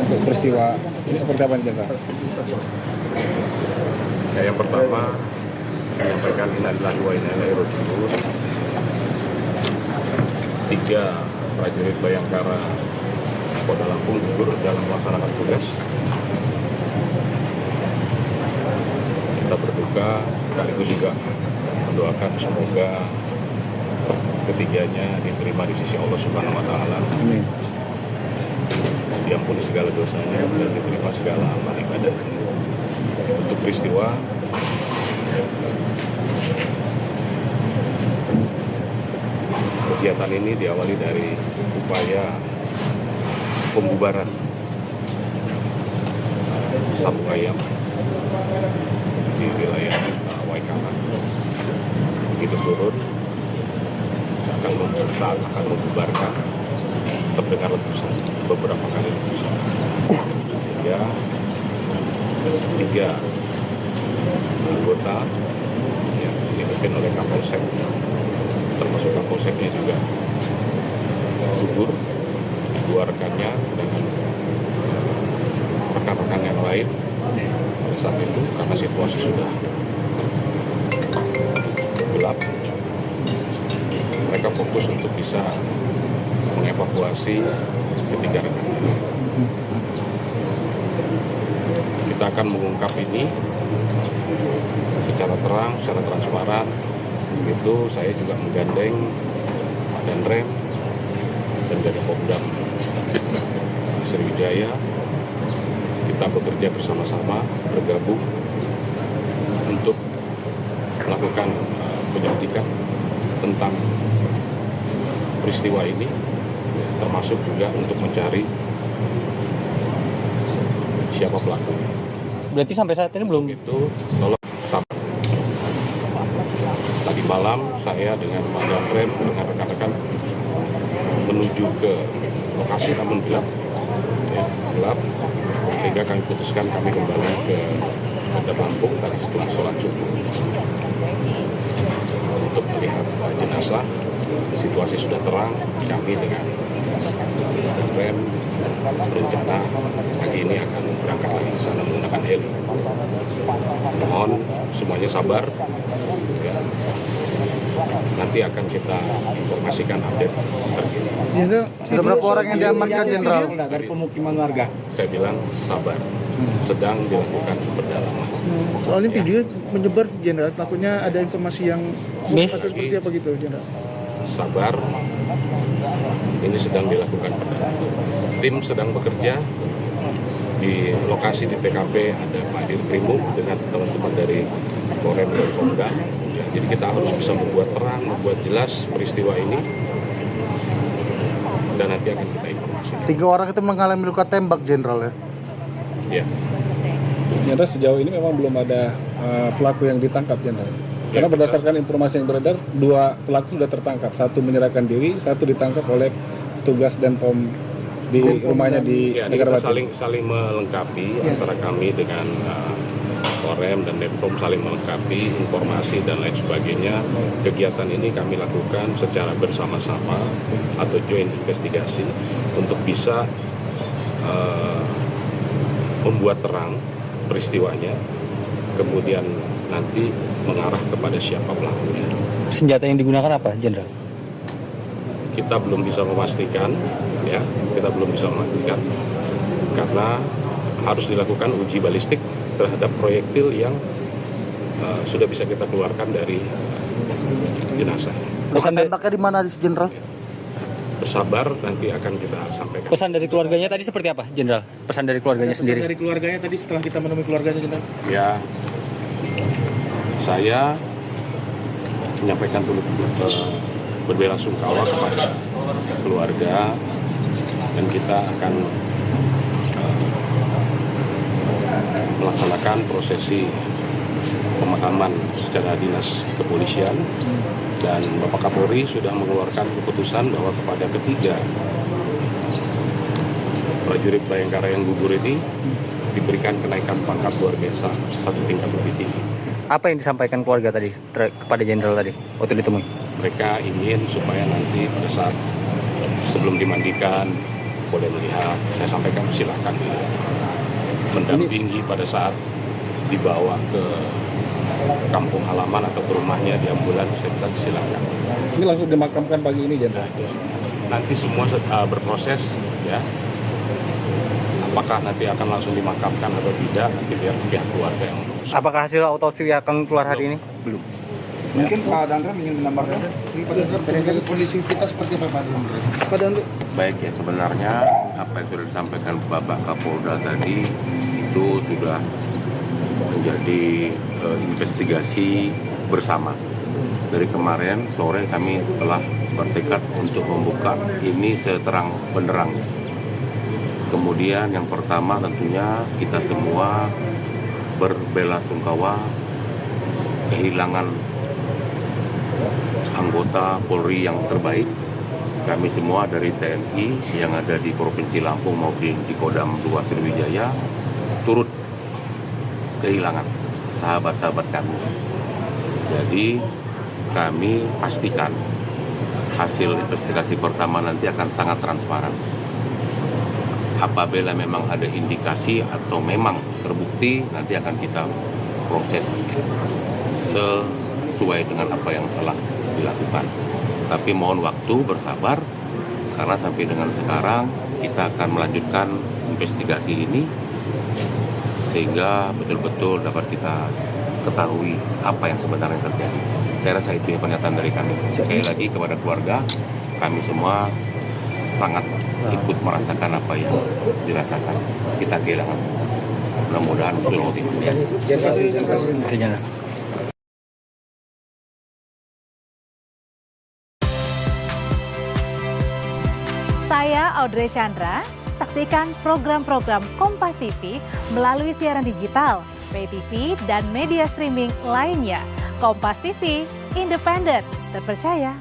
untuk peristiwa ini seperti apa nih Jenderal? Ya, yang pertama menyampaikan innalillahi wa inna ilaihi raji'un. 3 prajurit Bayangkara Polda Lampung gugur dalam melaksanakan tugas. Kita berduka sekaligus juga mendoakan semoga ketiganya diterima di sisi Allah Subhanahu wa taala. Amin. Diampuni segala dosanya dan diterima segala amal ibadah. Untuk peristiwa kegiatan ini diawali dari upaya pembubaran sabu ayam di wilayah Waikana. Begitu turun saat akan membubarkan terdengar letusan, beberapa kali letusan. Ya, 3 anggota yang dipimpin oleh Kapolsek, termasuk Kapolseknya juga gugur, 2 rekannya dengan rekan-rekan yang lain pada saat itu karena situasi sudah gelap. Mereka fokus untuk bisa mengevakuasi ketiga rekan. Kita akan mengungkap ini secara terang, secara transparan. Itu saya juga menggandeng Pak Danrem dan dari Pemdam Sriwijaya. Kita bekerja bersama-sama, bergabung untuk melakukan penyelidikan tentang peristiwa ini, termasuk juga untuk mencari siapa pelaku. Berarti sampai saat ini belum? Itu tolong sabar. Tadi malam saya dengan Pak Danrem dengan rekan-rekan menuju ke lokasi namun gelap, sehingga kami putuskan kami kembali ke Bandar Lampung tadi setelah sholat subuh untuk melihat jenazah. Situasi sudah terang, kami dengan Danrem berencana pagi ini akan berangkat lagi ke sana menggunakan heli. Mohon semuanya sabar. Ya. Nanti akan kita informasikan update terkini. Jenderal, Sudah berapa orang yang diamankan, Jenderal? Dari pemukiman warga. Saya bilang sabar, sedang dilakukan pendalaman. Soalnya video menyebar, Jenderal, takutnya ada informasi yang Miss. atau seperti apa gitu, Jenderal. Sabar, ini sedang dilakukan pendalaman. Tim sedang bekerja di lokasi di TKP, ada Pak Dirkrimum dengan teman-teman dari Korem dan Polda. Ya, jadi kita harus bisa membuat terang, membuat jelas peristiwa ini, dan nanti akan kita informasikan. 3 orang itu mengalami luka tembak, Jenderal ya. Ya. Jenderal, sejauh ini memang belum ada pelaku yang ditangkap, Jenderal. Karena berdasarkan informasi yang beredar, 2 pelaku sudah tertangkap. 1 menyerahkan diri, 1 ditangkap oleh petugas Denpom di rumahnya di Ya, Negara kita Batu. saling melengkapi antara kami dengan Korem dan Denpom, saling melengkapi informasi dan lain sebagainya. Kegiatan ini kami lakukan secara bersama-sama atau joint investigasi untuk bisa membuat terang peristiwanya, kemudian nanti mengarah kepada siapa pelakunya. Senjata yang digunakan apa, Jenderal? Kita belum bisa memastikan, ya, karena harus dilakukan uji balistik terhadap proyektil yang sudah bisa kita keluarkan dari jenazah. Luka tembaknya di mana, Jenderal? Bersabar, nanti akan kita sampaikan. Pesan dari keluarganya tadi seperti apa, Jenderal? Pesan dari keluarganya sendiri? Dari keluarganya tadi setelah kita menemui keluarganya, Jenderal. Ya, saya menyampaikan dulu berbelasungkawa kepada keluarga, dan kita akan melaksanakan prosesi pemakaman secara dinas kepolisian, dan Bapak Kapolri sudah mengeluarkan keputusan bahwa kepada ketiga prajurit Bayangkara yang gugur ini diberikan kenaikan pangkat luar biasa 1 tingkat lebih tinggi. Apa yang disampaikan keluarga tadi kepada Jenderal tadi waktu ditemui? Mereka ingin supaya nanti pada saat sebelum dimandikan, boleh melihat. Saya sampaikan silakan mendampingi pada saat dibawa ke kampung halaman atau ke rumahnya di ambulans, saya bilang silakan. Ini langsung dimakamkan pagi ini, Jenderal. Nanti semua berproses ya. Apakah nanti akan langsung dimakamkan atau tidak, nanti biar pihak keluarga yang memutuskan. Apakah hasil autopsi akan keluar hari ini? Belum. Mungkin Pak Dandra ingin menambahkan kondisi kita seperti apa Pak Dandra? Pak Dandra, Baik ya, sebenarnya apa yang sudah disampaikan Bapak Kapolda tadi itu sudah menjadi investigasi bersama. Dari kemarin sore kami telah bertekad untuk membuka ini seterang benderang. Kemudian yang pertama tentunya kita semua berbelasungkawa kehilangan anggota Polri yang terbaik. Kami semua dari TNI yang ada di Provinsi Lampung maupun di Kodam 2 Sriwijaya turut kehilangan sahabat-sahabat kami. Jadi kami pastikan hasil investigasi pertama nanti akan sangat transparan. Apabila memang ada indikasi atau memang terbukti, nanti akan kita proses sesuai dengan apa yang telah dilakukan. Tapi mohon waktu, bersabar, karena sampai dengan sekarang kita akan melanjutkan investigasi ini sehingga betul-betul dapat kita ketahui apa yang sebenarnya terjadi. Saya rasa itu pernyataan dari kami. Sekali lagi kepada keluarga, kami semua sangat ikut merasakan apa yang dirasakan. Kita kehilangan semua. Mudah-mudahan seluruh tim. Ya. Jenderal. Saya Audrey Chandra. Saksikan program-program Kompas TV melalui siaran digital, pay TV, dan media streaming lainnya. Kompas TV, independen, terpercaya,